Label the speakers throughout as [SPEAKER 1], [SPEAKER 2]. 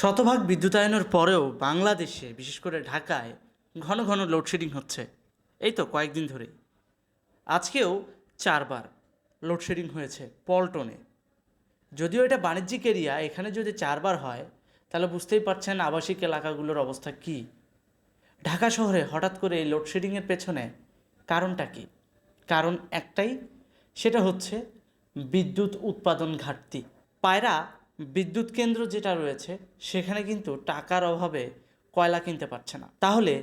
[SPEAKER 1] শতভাগ বিদ্যুতায়নের পরেও বাংলাদেশে বিশেষ করে ঢাকায় ঘন ঘন লোডশেডিং হচ্ছে। এই তো কয়েকদিন ধরেই আজকেও 4বার লোডশেডিং হয়েছে পল্টনে। যদিও এটা বাণিজ্যিক এরিয়া, এখানে যদি 4বার হয় তাহলে বুঝতেই পারছেন আবাসিক এলাকাগুলোর অবস্থা কী। ঢাকা শহরে হঠাৎ করে এই লোডশেডিংয়ের পেছনে কারণটা কী? কারণ একটাই, সেটা হচ্ছে বিদ্যুৎ উৎপাদন ঘাটতি। পায়রা বিদ্যুৎ কেন্দ্র যেটা রয়েছে সেখানে কিন্তু টাকার অভাবে কয়লা কিনতে পারছে না। তাহলে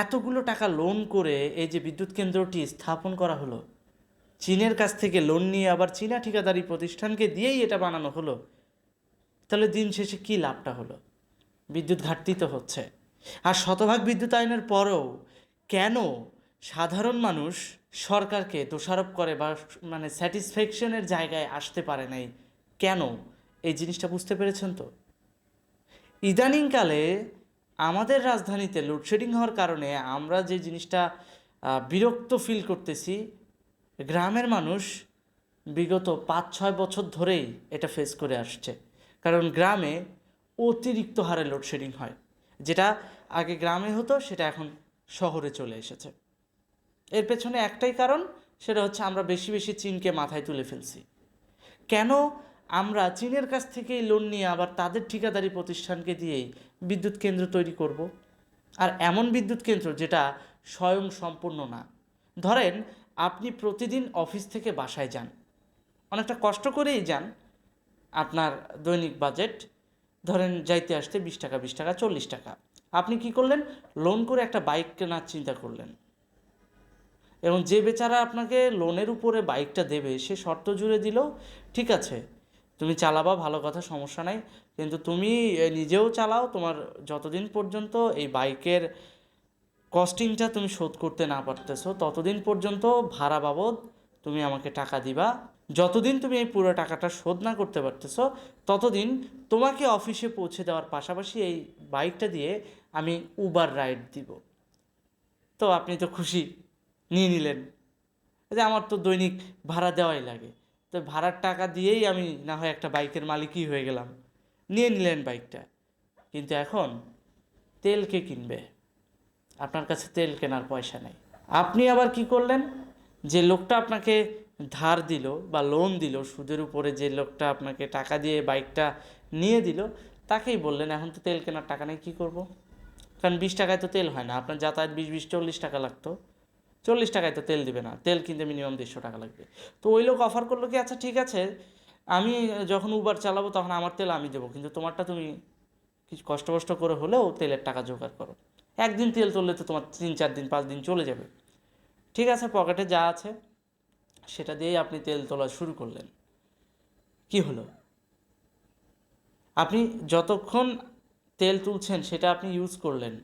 [SPEAKER 1] এতগুলো টাকা লোন করে এই যে বিদ্যুৎ কেন্দ্রটি স্থাপন করা হলো, চীনের কাছ থেকে লোন নিয়ে আবার চীনা ঠিকাদারি প্রতিষ্ঠানকে দিয়েই এটা বানানো হলো, তাহলে দিন শেষে কী লাভটা হলো? বিদ্যুৎ ঘাটতি তো হচ্ছে। আর শতভাগ বিদ্যুতায়নের পরেও কেন সাধারণ মানুষ সরকারকে দোষারোপ করে বা স্যাটিসফ্যাকশনের জায়গায় আসতে পারে নাই, কেন এই জিনিসটা বুঝতে পেরেছেন তো? ইদানিংকালে আমাদের রাজধানীতে লোডশেডিং হওয়ার কারণে আমরা যে জিনিসটা বিরক্ত ফিল করতেছি, গ্রামের মানুষ বিগত 5-6 বছর ধরেই এটা ফেস করে আসছে। কারণ গ্রামে অতিরিক্ত হারে লোডশেডিং হয়, যেটা আগে গ্রামে হতো সেটা এখন শহরে চলে এসেছে। এর পেছনে একটাই কারণ, সেটা হচ্ছে আমরা বেশি বেশি চীনকে মাথায় তুলে ফেলছি। কেন আমরা চীনের কাছ থেকেই লোন নিয়ে আবার তাদের ঠিকাদারি প্রতিষ্ঠানকে দিয়েই বিদ্যুৎ কেন্দ্র তৈরি করব? আর এমন বিদ্যুৎ কেন্দ্র যেটা স্বয়ং সম্পূর্ণ না। ধরেন আপনি প্রতিদিন অফিস থেকে বাসায় যান, অনেকটা কষ্ট করেই যান, আপনার দৈনিক বাজেট ধরেন যাইতে আসতে 20 টাকা 20 টাকা 40 টাকা। আপনি কি করলেন? লোন করে একটা বাইক কেনার চিন্তা করলেন, এবং যে বেচারা আপনাকে লোনের উপরে বাইকটা দেবে সে শর্ত জুড়ে দিল, ঠিক আছে তুমি চালাবা, ভালো কথা, সমস্যা নাই, কিন্তু তুমি নিজেও চালাও, তোমার যতদিন পর্যন্ত এই বাইকের কস্টিংটা তুমি শোধ করতে না পারতেছো ততদিন পর্যন্ত ভাড়া বাবদ তুমি আমাকে টাকা দিবা। যতদিন তুমি এই পুরো টাকাটা শোধ না করতে পারতেছো ততদিন তোমাকে অফিসে পৌঁছে দেওয়ার পাশাপাশি এই বাইকটা দিয়ে আমি উবার রাইড দিব। তো আপনি তো খুশি, নিয়ে নিলেন, যে আমার তো দৈনিক ভাড়া দেওয়াই লাগে, তো ভাড়ার টাকা দিয়েই আমি না হয় একটা বাইকের মালিকই হয়ে গেলাম। নিয়ে নিলেন বাইকটা, কিন্তু এখন তেল কে কিনবে? আপনার কাছে তেল কেনার পয়সা নেই। আপনি আবার কি করলেন? যে লোকটা আপনাকে ধার দিল বা লোন দিল সুদের উপরে, যে লোকটা আপনাকে টাকা দিয়ে বাইকটা নিয়ে দিল, তাকেই বললেন এখন তো তেল কেনার টাকা নেই, কী করব? কারণ 20 টাকায় তো তেল হয় না, আপনার যাতায়াত 20-20 40 টাকা লাগতো, 40 টাকায় তো তেল দিবে না, তেল কিনতে মিনিমাম 150 টাকা লাগবে। তো ওই লোক অফার করলো কি, আচ্ছা ঠিক আছে, আমি যখন উবার চালাবো তখন আমার তেল আমি দেবো, কিন্তু তোমারটা তুমি কিছু কষ্ট কষ্ট করে হলেও তেলের টাকা জোগাড় করো। একদিন তেল তুললে তো তোমার 3-4 দিন 5 দিন চলে যাবে। ঠিক আছে, পকেটে যা আছে সেটা দিয়েই আপনি তেল তোলা শুরু করলেন। কি হলো? আপনি যতক্ষণ তেল তুলছেন সেটা আপনি ইউজ করলেন,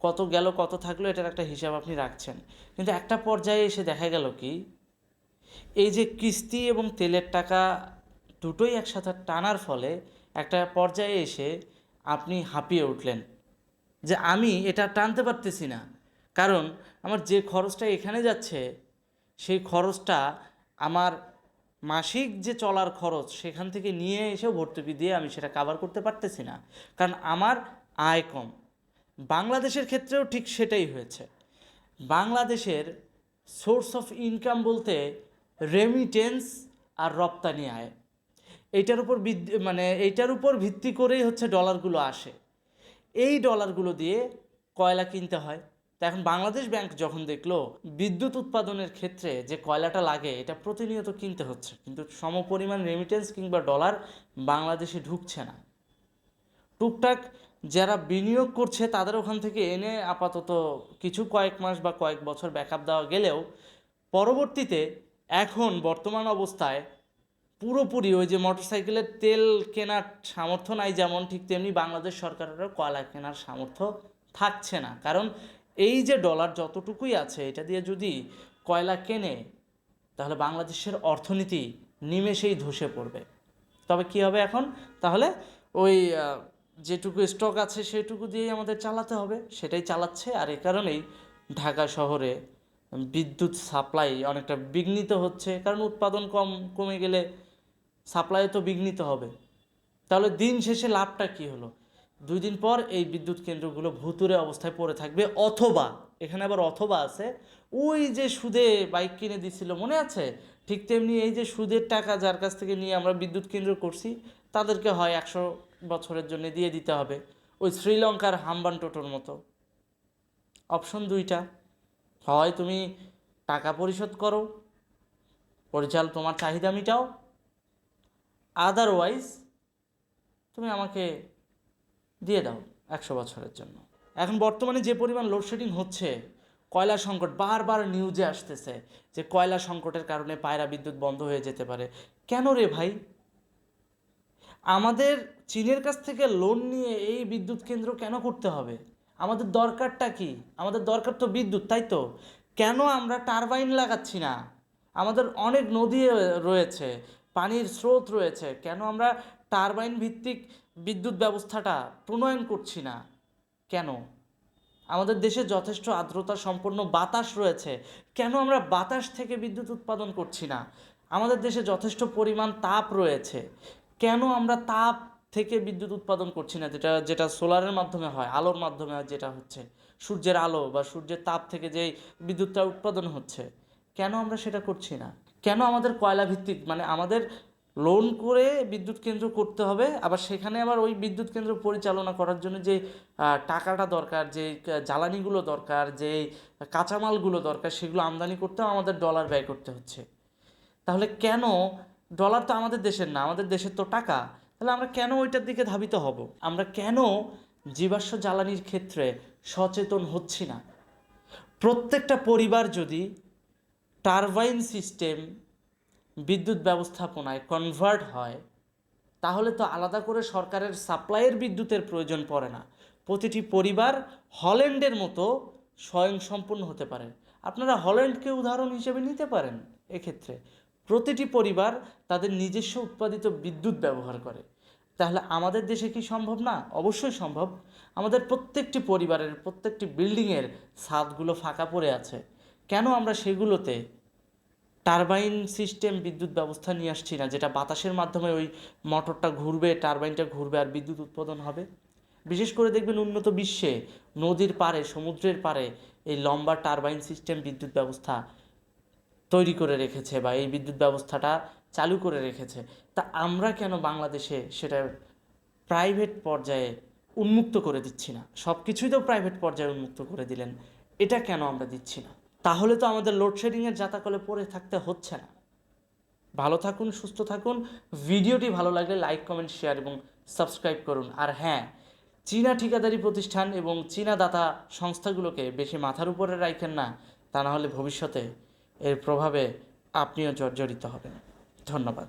[SPEAKER 1] কত গেল কত থাকলো এটার একটা হিসাব আপনি রাখছেন, কিন্তু একটা পর্যায়ে এসে দেখা গেল কি, এই যে কিস্তি এবং তেলের টাকা দুটোই একসাথে টানার ফলে একটা পর্যায়ে এসে আপনি হাঁপিয়ে উঠলেন যে আমি এটা টানতে পারতেছি না। কারণ আমার যে খরচটা এখানে যাচ্ছে সেই খরচটা আমার মাসিক যে চলার খরচ সেখান থেকে নিয়ে এসেও ভর্তুকি দিয়ে আমি সেটা কাভার করতে পারতেছি না, কারণ আমার আয় কম। বাংলাদেশের ক্ষেত্রেও ঠিক সেটাই হয়েছে। বাংলাদেশের সোর্স অফ ইনকাম বলতে রেমিটেন্স আর রপ্তানি আয়, এইটার উপর ভিত্তি করেই হচ্ছে ডলারগুলো আসে। এই ডলারগুলো দিয়ে কয়লা কিনতে হয়। তো এখন বাংলাদেশ ব্যাংক যখন দেখলো বিদ্যুৎ উৎপাদনের ক্ষেত্রে যে কয়লাটা লাগে এটা প্রতিনিয়ত কিনতে হচ্ছে, কিন্তু সমপরিমাণ রেমিটেন্স কিংবা ডলার বাংলাদেশে ঢুকছে না, টুকটাক যারা বিনিয়োগ করছে তাদের ওখান থেকে এনে আপাতত কিছু কয়েক মাস বা কয়েক বছর ব্যাকআপ দেওয়া গেলেও পরবর্তীতে এখন বর্তমান অবস্থায় পুরোপুরি ওই যে মোটরসাইকেলের তেল কেনার সামর্থ্য নাই যেমন, ঠিক তেমনি বাংলাদেশ সরকারেরও কয়লা কেনার সামর্থ্য থাকছে না। কারণ এই যে ডলার যতটুকুই আছে এটা দিয়ে যদি কয়লা কেনে তাহলে বাংলাদেশের অর্থনীতি নিমেষেই ধসে পড়বে। তবে কী হবে এখন? তাহলে ওই যেটুকু স্টক আছে সেটুকু দিয়েই আমাদের চালাতে হবে, সেটাই চালাচ্ছে। আর এ কারণেই ঢাকা শহরে বিদ্যুৎ সাপ্লাই অনেকটা বিঘ্নিত হচ্ছে, কারণ উৎপাদন কমে গেলে সাপ্লাই তো বিঘ্নিত হবে। তাহলে দিন শেষে লাভটা কী হলো? 2 দিন পর এই বিদ্যুৎ কেন্দ্রগুলো ভুতুড়ে অবস্থায় পড়ে থাকবে, অথবা এখানে আবার অথবা আছে, ওই যে সুদে বাইক কিনে দিছিল মনে আছে, ঠিক তেমনি এই যে সুদের টাকা যার কাছ থেকে নিয়ে আমরা বিদ্যুৎ কেন্দ্র করছি তাদেরকে হয় 100 বছরের জন্য দিয়ে দিতে হবে, ওই শ্রীলঙ্কার হাম্বান টোটোর মতো। অপশন 2টা, হয় তুমি টাকা পরিশোধ করো, তোমার চাহিদা মিটাও, আদারওয়াইজ তুমি আমাকে দিয়ে দাও 100 বছরের জন্য। এখন বর্তমানে যে পরিমাণ লোডশেডিং হচ্ছে, কয়লা সংকট বারবার নিউজে আসতেছে যে কয়লা সংকটের কারণে পায়রা বিদ্যুৎ বন্ধ হয়ে যেতে পারে। কেন রে ভাই? আমাদের চীনের কাছ থেকে লোন নিয়ে এই বিদ্যুৎ কেন্দ্র কেন করতে হবে? আমাদের দরকারটা কি? আমাদের দরকার তো বিদ্যুৎ, তাই তো? কেন আমরা টারবাইন লাগাচ্ছি না? আমাদের অনেক নদী রয়েছে, পানির স্রোত রয়েছে, কেন আমরা টারবাইন ভিত্তিক বিদ্যুৎ ব্যবস্থাটা প্রণয়ন করছি না? কেন? আমাদের দেশে যথেষ্ট আর্দ্রতা সম্পন্ন বাতাস রয়েছে, কেন আমরা বাতাস থেকে বিদ্যুৎ উৎপাদন করছি না? আমাদের দেশে যথেষ্ট পরিমাণ তাপ রয়েছে, কেন আমরা তাপ থেকে বিদ্যুৎ উৎপাদন করছি না? যেটা যেটা সোলারের মাধ্যমে হয়, আলোর মাধ্যমে যেটা হচ্ছে, সূর্যের আলো বা সূর্যের তাপ থেকে যেই বিদ্যুৎটা উৎপাদন হচ্ছে, কেন আমরা সেটা করছি না? কেন আমাদের কয়লা ভিত্তিক, মানে আমাদের লোন করে বিদ্যুৎ কেন্দ্র করতে হবে, আবার সেখানে আবার ওই বিদ্যুৎ কেন্দ্র পরিচালনা করার জন্য যে টাকাটা দরকার, যে জ্বালানিগুলো দরকার, যে কাঁচামালগুলো দরকার, সেগুলো আমদানি করতেও আমাদের ডলার ব্যয় করতে হচ্ছে। তাহলে কেন? ডলার তো আমাদের দেশের না, আমাদের দেশের তো টাকা। তাহলে আমরা কেন ওইটার দিকে ধাবিত হব? আমরা কেন জীবাশ্ম জ্বালানির ক্ষেত্রে সচেতন হচ্ছি না? প্রত্যেকটা পরিবার যদি টারবাইন সিস্টেম বিদ্যুৎ ব্যবস্থাপনায় কনভার্ট হয়, তাহলে তো আলাদা করে সরকারের সাপ্লাইয়ের বিদ্যুতের প্রয়োজন পড়ে না। প্রতিটি পরিবার হল্যান্ডের মতো স্বয়ংসম্পূর্ণ হতে পারে। আপনারা হল্যান্ডকে উদাহরণ হিসেবে নিতে পারেন। এক্ষেত্রে প্রতিটি পরিবার তাদের নিজস্ব উৎপাদিত বিদ্যুৎ ব্যবহার করে। তাহলে আমাদের দেশে কি সম্ভব না? অবশ্যই সম্ভব। আমাদের প্রত্যেকটি পরিবারের প্রত্যেকটি বিল্ডিংয়ের ছাদগুলো ফাঁকা পড়ে আছে, কেন আমরা সেগুলোতে টারবাইন সিস্টেম বিদ্যুৎ ব্যবস্থা নিয়ে আসছি না, যেটা বাতাসের মাধ্যমে ওই মোটরটা ঘুরবে, টারবাইনটা ঘুরবে আর বিদ্যুৎ উৎপাদন হবে? বিশেষ করে দেখবেন উন্নত বিশ্বে নদীর পাড়ে, সমুদ্রের পাড়ে এই লম্বা টারবাইন সিস্টেম বিদ্যুৎ ব্যবস্থা তৈরি করে রেখেছে বা এই বিদ্যুৎ ব্যবস্থাটা চালু করে রেখেছে। তা আমরা কেন বাংলাদেশে সেটা প্রাইভেট পর্যায়ে উন্মুক্ত করে দিচ্ছি না? সব কিছুই তো প্রাইভেট পর্যায়ে উন্মুক্ত করে দিলেন, এটা কেন আমরা দিচ্ছি না? তাহলে তো আমাদের লোডশেডিংয়ের জাতাকলে পড়ে থাকতে হচ্ছে না। ভালো থাকুন, সুস্থ থাকুন। ভিডিওটি ভালো লাগলে লাইক, কমেন্ট, শেয়ার এবং সাবস্ক্রাইব করুন। আর হ্যাঁ, চীনা ঠিকাদারি প্রতিষ্ঠান এবং চীনা দাতা সংস্থাগুলোকে বেশি মাথার উপরে রাখেন না, তা না হলে ভবিষ্যতে এর প্রভাবে আপনিও জর্জরিত হবেন। ধন্যবাদ।